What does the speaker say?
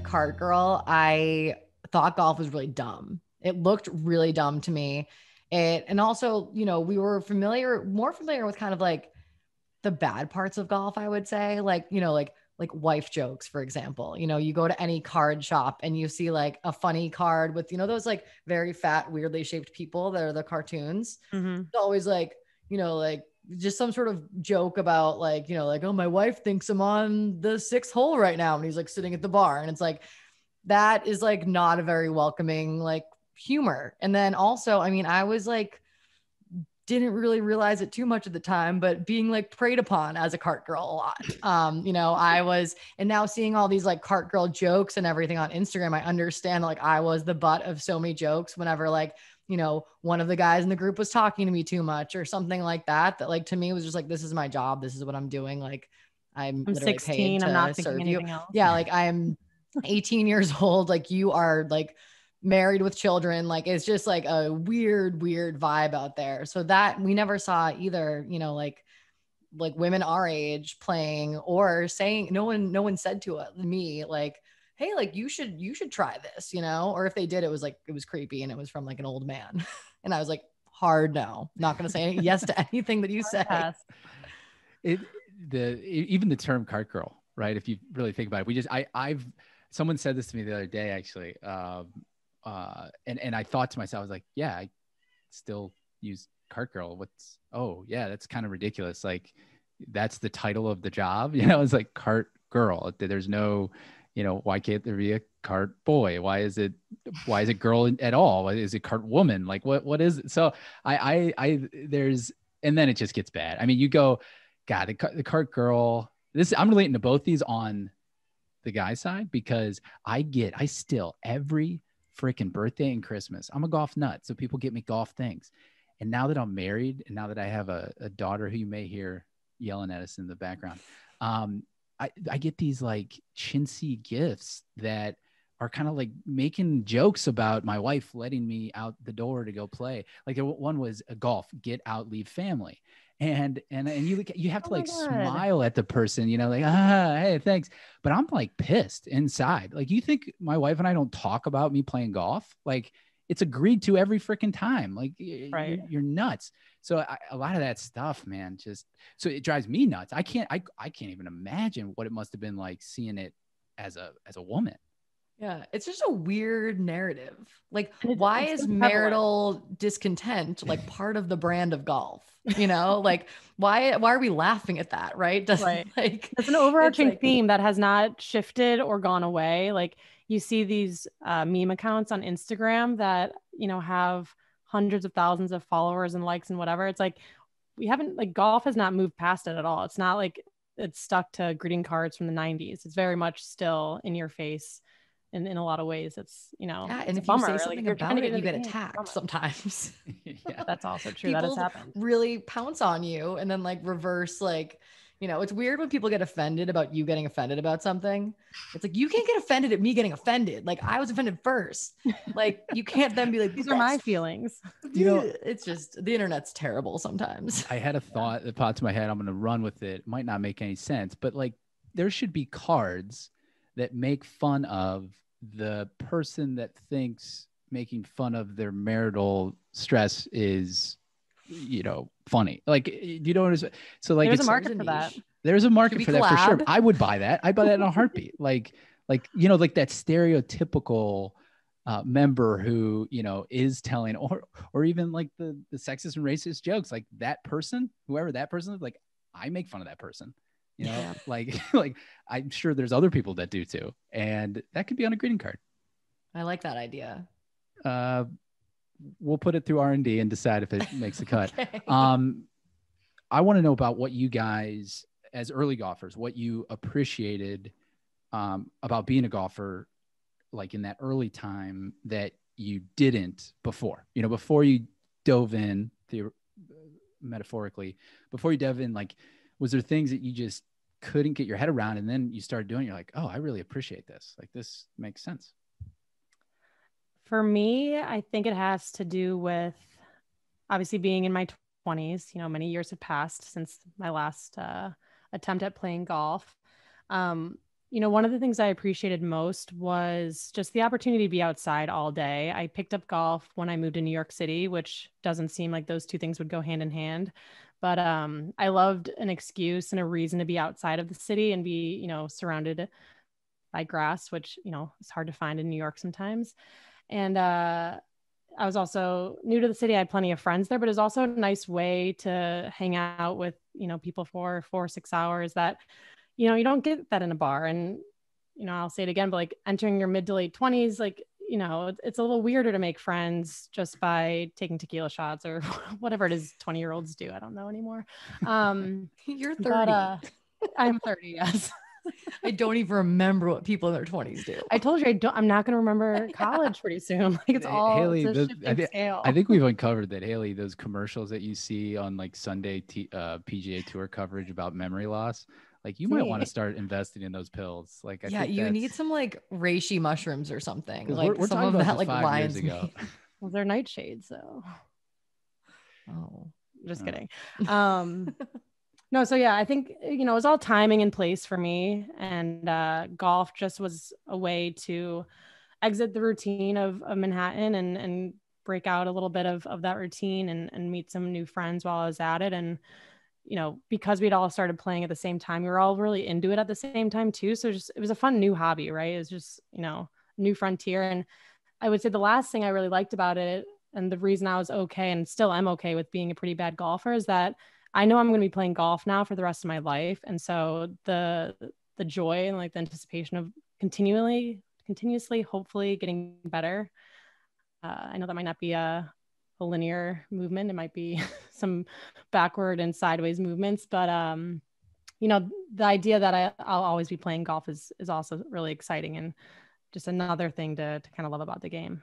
a cart girl, I thought golf was really dumb. It looked really dumb to me. And also, we were more familiar with kind of like the bad parts of golf, I would say, like, like wife jokes, for example. You go to any card shop and you see like a funny card with, those like very fat, weirdly shaped people that are the cartoons. Mm-hmm. It's always like, like just some sort of joke about like, like, oh, my wife thinks I'm on the sixth hole right now. And he's like sitting at the bar. And it's like, that is like not a very welcoming like humor. And then also, I mean, I was like, didn't really realize it too much at the time, but being like preyed upon as a cart girl a lot. I was, and now seeing all these like cart girl jokes and everything on Instagram, I understand like I was the butt of so many jokes whenever like, one of the guys in the group was talking to me too much or something like that, that like to me was just like, this is my job. This is what I'm doing. Like I'm literally 16. paid I'm to not thinking serve you. anything else. Yeah. Like I'm 18 years old. Like you are like married with children. Like it's just like a weird vibe out there. So that we never saw either, like women our age playing or saying, no one said to me like, hey, like you should try this, or if they did, it was like, it was creepy and it was from like an old man. And I was like, hard no, not going to say yes to anything that you say. Pass. Even the term cart girl, right? If you really think about it, I've someone said this to me the other day, actually. And I thought to myself, I was like, yeah, I still use cart girl. Oh yeah, that's kind of ridiculous. Like that's the title of the job, it's like cart girl. There's no, why can't there be a cart boy? Why is it girl at all? Why is it cart woman? Like what is it? So there's, and then it just gets bad. I mean, you go, God, the cart girl, I'm relating to both these on the guy side because I still every freaking birthday and Christmas, I'm a golf nut. So people get me golf things. And now that I'm married and now that I have a daughter who you may hear yelling at us in the background, I get these like chintzy gifts that are kind of like making jokes about my wife letting me out the door to go play. Like one was a golf, get out, leave family. And you have to like smile at the person, like, hey, thanks. But I'm like pissed inside. Like, you think my wife and I don't talk about me playing golf? Like it's agreed to every freaking time. Like Right. you're nuts. So a lot of that stuff, man, so it drives me nuts. I can't even imagine what it must've been like seeing it as a woman. Yeah, it's just a weird narrative. Like, It's why so is prevalent. marital discontent like part of the brand of golf? Like why are we laughing at that? Right? Doesn't Right. like It's an overarching like, theme that has not shifted or gone away. Like you see these meme accounts on Instagram that, have hundreds of thousands of followers and likes and whatever. It's like, golf has not moved past it at all. It's not like it's stuck to greeting cards from the 90s. It's very much still in your face. In a lot of ways, it's, yeah, it's and a if you bummer. say Like, something if you're trying about to it, get you into get the game, attacked sometimes. Yeah. that's also true. That has People happened. really pounce on you and then like reverse, like, it's weird when people get offended about you getting offended about something. It's like, you can't get offended at me getting offended. Like I was offended first. Like you can't then be like, These are my feelings. It's just, the internet's terrible sometimes. I had a thought that popped to my head. I'm going to run with it. Might not make any sense, but like there should be cards that make fun of the person that thinks making fun of their marital stress is, funny. Like, do you know what it is? So like, There's a market for that. There's a market for that for sure. collab? I would buy that. I'd buy that in a heartbeat. like that stereotypical member who, is telling, or even like the sexist and racist jokes, like that person, whoever that person is, like I make fun of that person. Yeah. like I'm sure there's other people that do too. And that could be on a greeting card. I like that idea. We'll put it through R&D and decide if it makes the cut. Okay. I want to know about what you guys, as early golfers, what you appreciated about being a golfer, like in that early time that you didn't before, before you dove in, metaphorically, before you dove in, like, was there things that you just couldn't get your head around and then you started doing, you're like, oh, I really appreciate this. Like, this makes sense. For me, I think it has to do with obviously being in my 20s. Many years have passed since my last attempt at playing golf. You know, one of the things I appreciated most was just the opportunity to be outside all day. I picked up golf when I moved to New York City, which doesn't seem like those two things would go hand in hand. But I loved an excuse and a reason to be outside of the city and be, you know, surrounded by grass, which, you know, is hard to find in New York sometimes. And I was also new to the city. I had plenty of friends there, but it's also a nice way to hang out with, you know, people for 4 or 6 hours that, you know, you don't get that in a bar. And, you know, I'll say it again, but like entering your mid to late 20s, like, you know, it's a little weirder to make friends just by taking tequila shots or whatever it is 20-year-olds do. I don't know anymore. You're 30. But, I'm 30, yes. I don't even remember what people in their 20s do. I told you I'm not going to remember college pretty soon. Like it's all Haley, it's a shifting scale. I think we've uncovered that, Haley, those commercials that you see on like Sunday PGA Tour coverage about memory loss, like you might want to start investing in those pills. Like, I think you need some like reishi mushrooms or something. Like we're some talking of about that this like 5 years lines ago. Well, they're nightshades, so. Oh, just kidding. No, so yeah, I think, you know, it was all timing and place for me, and golf just was a way to exit the routine of Manhattan and break out a little bit of that routine and meet some new friends while I was at it. And, you know, because we'd all started playing at the same time, we were all really into it at the same time too. So just, it was a fun new hobby, right? It was just, you know, new frontier. And I would say the last thing I really liked about it, and the reason I was okay and still am okay with being a pretty bad golfer, is that I know I'm going to be playing golf now for the rest of my life. And so the joy and like the anticipation of continuously, hopefully getting better. I know that might not be a linear movement. It might be some backward and sideways movements, but you know, the idea that I'll always be playing golf is also really exciting and just another thing to kind of love about the game.